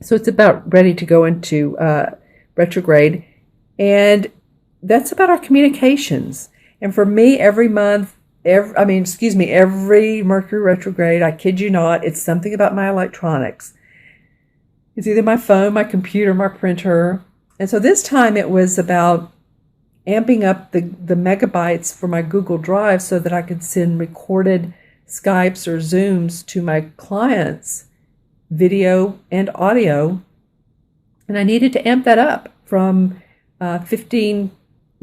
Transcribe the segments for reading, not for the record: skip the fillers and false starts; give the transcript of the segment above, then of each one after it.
So it's about ready to go into retrograde. And that's about our communications. And for me, every month, every Mercury retrograde, I kid you not, it's something about my electronics. It's either my phone, my computer, my printer. And so this time it was about amping up the megabytes for my Google Drive so that I could send recorded Skypes or Zooms to my clients, video and audio. And I needed to amp that up from 15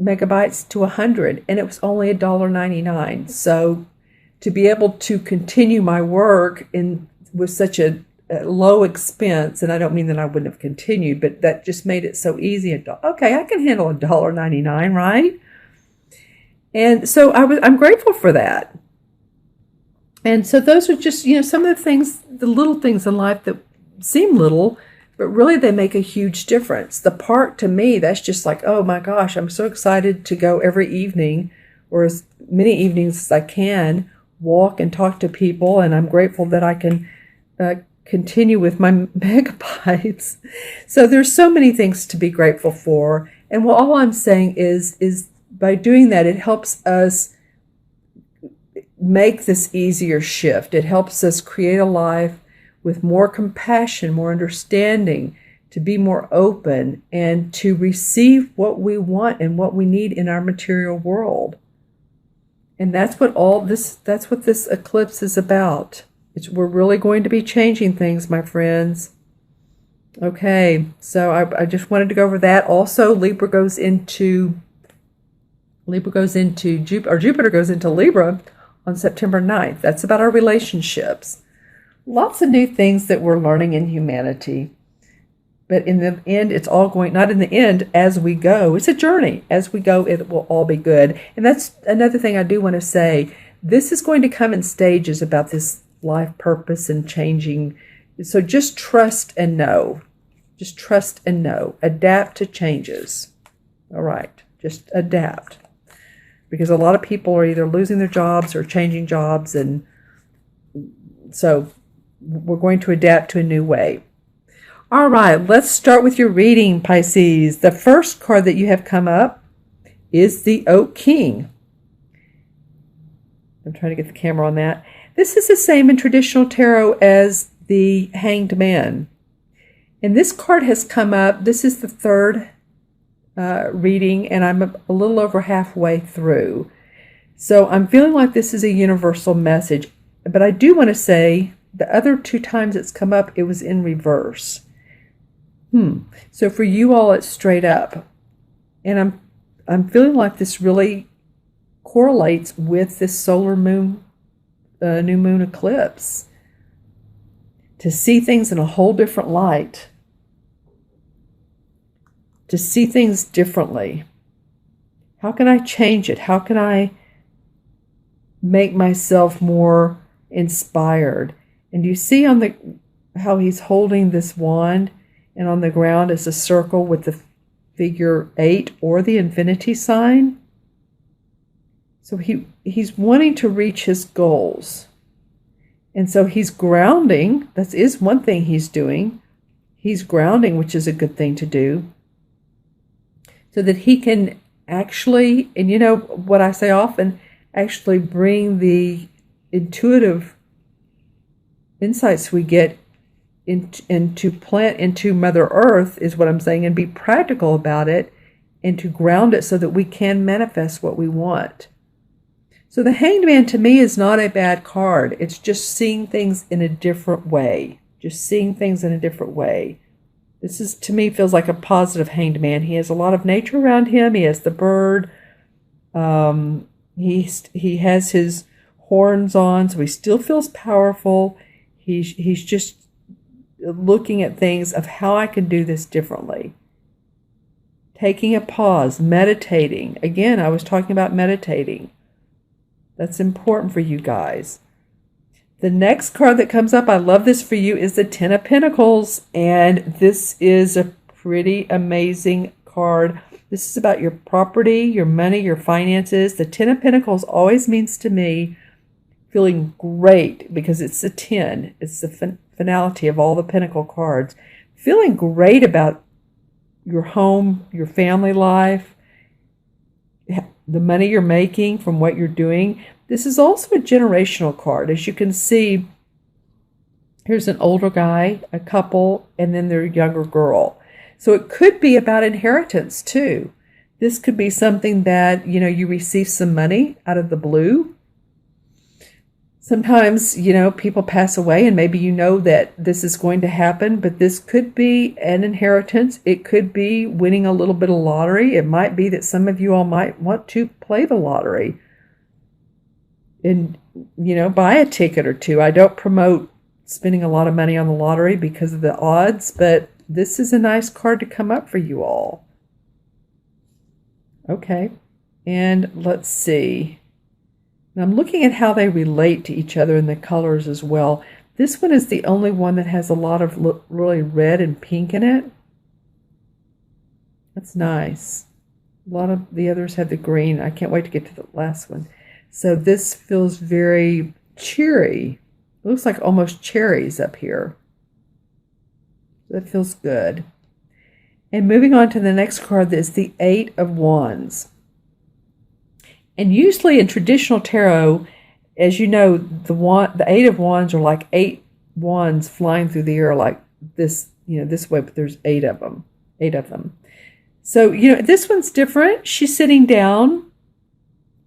megabytes to 100, and it was only $1.99. So to be able to continue my work with such a low expense, and I don't mean that I wouldn't have continued, but that just made it so easy. Okay, I can handle $1.99, right? And so I'm grateful for that. And so those are just, some of the things, the little things in life that seem little, but really they make a huge difference. The park, to me, that's just like, oh my gosh, I'm so excited to go every evening, or as many evenings as I can, walk and talk to people. And I'm grateful that I can continue with my megabytes. So there's so many things to be grateful for. And all I'm saying is by doing that, it helps us make this easier shift. It helps us create a life with more compassion, more understanding, to be more open, and to receive what we want and what we need in our material world. And that's what this eclipse is about. We're really going to be changing things, my friends. Okay, so I just wanted to go over that. Also, Jupiter goes into Libra on September 9th. That's about our relationships. Lots of new things that we're learning in humanity. But in the end, it's all going, not in the end, as we go. It's a journey. As we go, it will all be good. And that's another thing I do want to say. This is going to come in stages about this life purpose and changing. So just trust and know. Just trust and know. Adapt to changes. All right. Just adapt. Because a lot of people are either losing their jobs or changing jobs. And so we're going to adapt to a new way. All right, let's start with your reading, Pisces. The first card that you have come up is the Oak King. I'm trying to get the camera on that. This is the same in traditional tarot as the Hanged Man. And this card has come up. This is the third reading, and I'm a little over halfway through. So I'm feeling like this is a universal message. But I do want to say the other two times it's come up, it was in reverse. So for you all, it's straight up. And I'm feeling like this really correlates with this solar moon, new moon eclipse. To see things in a whole different light. To see things differently. How can I change it? How can I make myself more inspired? And you see how he's holding this wand, and on the ground is a circle with the figure 8 or the infinity sign. So he's wanting to reach his goals. And so he's grounding. That is one thing he's doing. He's grounding, which is a good thing to do. So that he can actually, and you know what I say often, actually bring the intuitive insights we get and to plant into Mother Earth is what I'm saying, and be practical about it, and to ground it so that we can manifest what we want. So the Hanged Man to me is not a bad card. It's just seeing things in a different way. Just seeing things in a different way. This is, to me, feels like a positive Hanged Man. He has a lot of nature around him. He has the bird. He has his horns on, so he still feels powerful. He's just looking at things of how I can do this differently. Taking a pause, meditating. Again, I was talking about meditating. That's important for you guys. The next card that comes up, I love this for you, is the Ten of Pentacles. And this is a pretty amazing card. This is about your property, your money, your finances. The Ten of Pentacles always means to me feeling great because it's a 10. It's the finality of all the Pentacle cards. feeling great about your home, your family life, the money you're making from what you're doing. This is also a generational card. As you can see, here's an older guy, a couple, and then their younger girl. So it could be about inheritance too. This could be something that, you receive some money out of the blue. Sometimes, people pass away and maybe that this is going to happen, but this could be an inheritance. It could be winning a little bit of lottery. It might be that some of you all might want to play the lottery and, buy a ticket or two. I don't promote spending a lot of money on the lottery because of the odds, but this is a nice card to come up for you all. Okay, and let's see. And I'm looking at how they relate to each other in the colors as well. This one is the only one that has a lot of really red and pink in it. That's nice. A lot of the others have the green. I can't wait to get to the last one. So this feels very cheery. It looks like almost cherries up here. That feels good. And moving on to the next card, is the Eight of Wands. And usually in traditional tarot, as you know, the Eight of Wands are like 8 wands flying through the air like this, this way, but there's 8 of them. 8 of them. So, this one's different. She's sitting down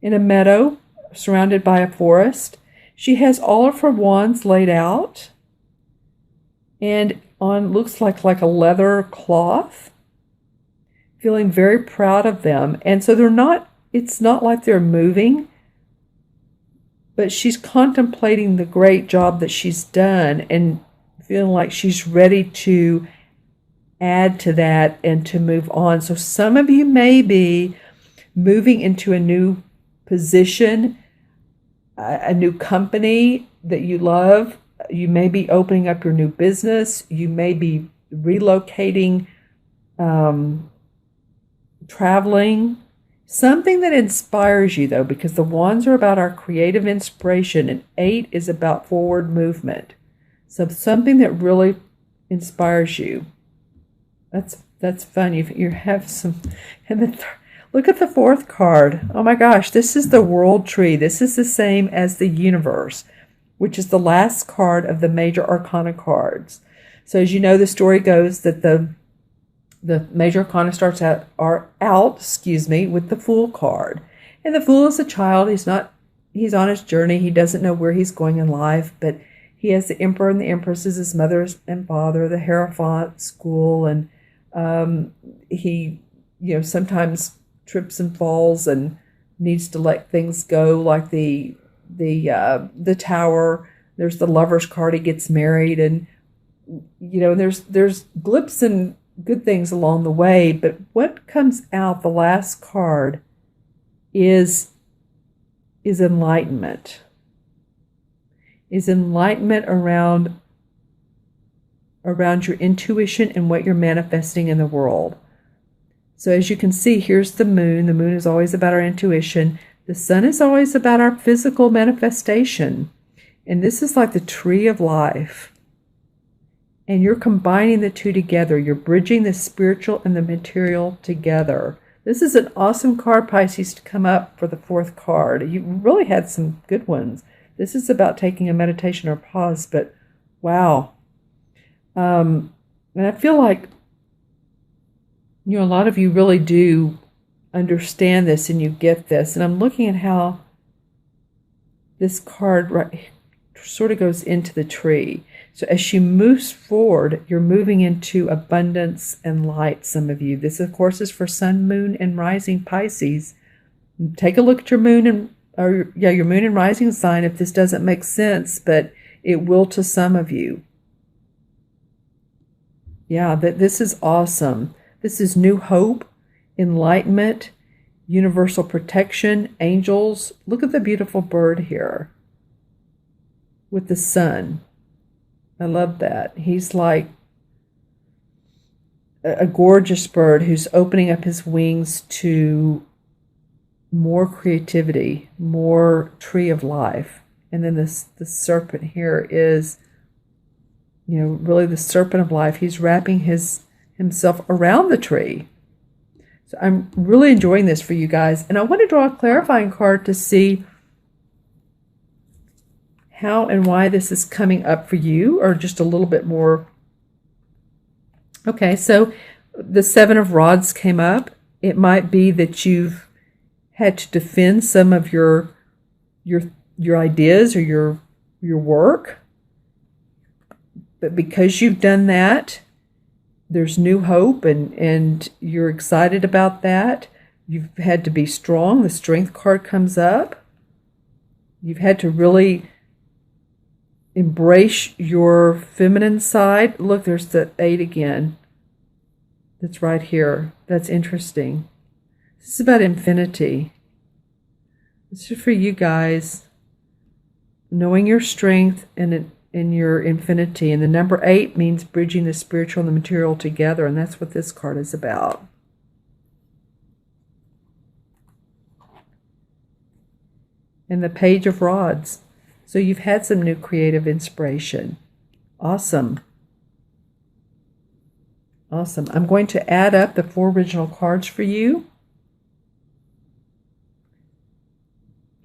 in a meadow surrounded by a forest. She has all of her wands laid out and on looks like a leather cloth, feeling very proud of them. And so it's not like they're moving, but she's contemplating the great job that she's done and feeling like she's ready to add to that and to move on. So some of you may be moving into a new position, a new company that you love. You may be opening up your new business. You may be relocating, traveling. Something that inspires you, though, because the wands are about our creative inspiration and 8 is about forward movement. So something that really inspires you. That's fun. You have some. And then look at the 4th card. Oh my gosh, this is the World Tree. This is the same as the Universe, which is the last card of the major arcana cards. So as you know, the story goes that the major arcana starts out with the Fool card. And the Fool is a child. He's on his journey. He doesn't know where he's going in life, but he has the Emperor and the Empress as his mother and father, the Hierophant school, and he, sometimes trips and falls and needs to let things go, like the Tower. There's the Lover's card. He gets married, and there's blips and good things along the way. But what comes out, the last card, is enlightenment. Is enlightenment around your intuition and what you're manifesting in the world. So as you can see, here's the moon. The moon is always about our intuition. The sun is always about our physical manifestation. And this is like the tree of life. And you're combining the two together. You're bridging the spiritual and the material together. This is an awesome card, Pisces, to come up for the 4th card. You really had some good ones. This is about taking a meditation or pause, but wow. And I feel like, a lot of you really do understand this and you get this. And I'm looking at how this card sort of goes into the tree. So as she moves forward, you're moving into abundance and light, some of you. This, of course, is for Sun, Moon, and Rising Pisces. Take a look at your moon your moon and rising sign if this doesn't make sense, but it will to some of you. Yeah, this is awesome. This is new hope, enlightenment, universal protection, angels. Look at the beautiful bird here with the sun. I love that. He's like a gorgeous bird who's opening up his wings to more creativity, more tree of life. And then the serpent here is really the serpent of life. He's wrapping himself around the tree. So I'm really enjoying this for you guys. And I want to draw a clarifying card to see how and why this is coming up for you, or just a little bit more. Okay, so the Seven of Rods came up. It might be that you've had to defend some of your ideas or your work. But because you've done that, there's new hope, and you're excited about that. You've had to be strong. The Strength card comes up. You've had to really embrace your feminine side. Look, there's the 8 again. That's right here. That's interesting. This is about infinity. This is for you guys. Knowing your strength and in your infinity. And the number 8 means bridging the spiritual and the material together. And that's what this card is about. And the Page of Rods. So you've had some new creative inspiration. Awesome. Awesome. I'm going to add up the 4 original cards for you.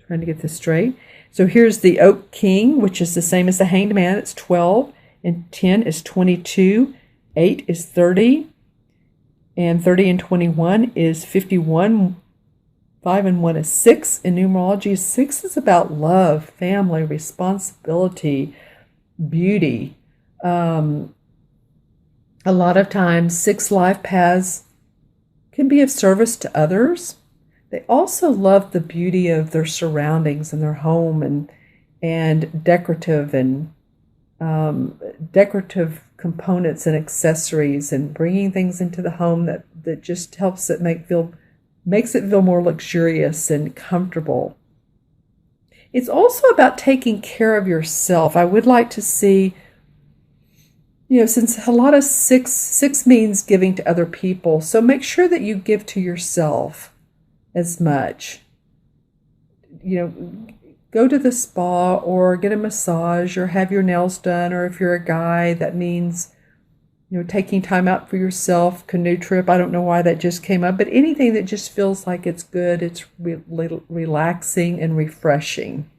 Trying to get this straight. So here's the Oak King, which is the same as the Hanged Man. It's 12, and 10 is 22, 8 is 30, and 30 and 21 is 51, 5 and 1 is 6. In numerology, 6 is about love, family, responsibility, beauty. A lot of times, 6 life paths can be of service to others. They also love the beauty of their surroundings and their home, and decorative components and accessories, and bringing things into the home that just helps it makes it feel more luxurious and comfortable. It's also about taking care of yourself. I would like to see, since a lot of six means giving to other people, so make sure that you give to yourself as much. Go to the spa or get a massage or have your nails done, or if you're a guy, that means taking time out for yourself. Canoe trip, I don't know why that just came up, but anything that just feels like it's good, it's relaxing and refreshing.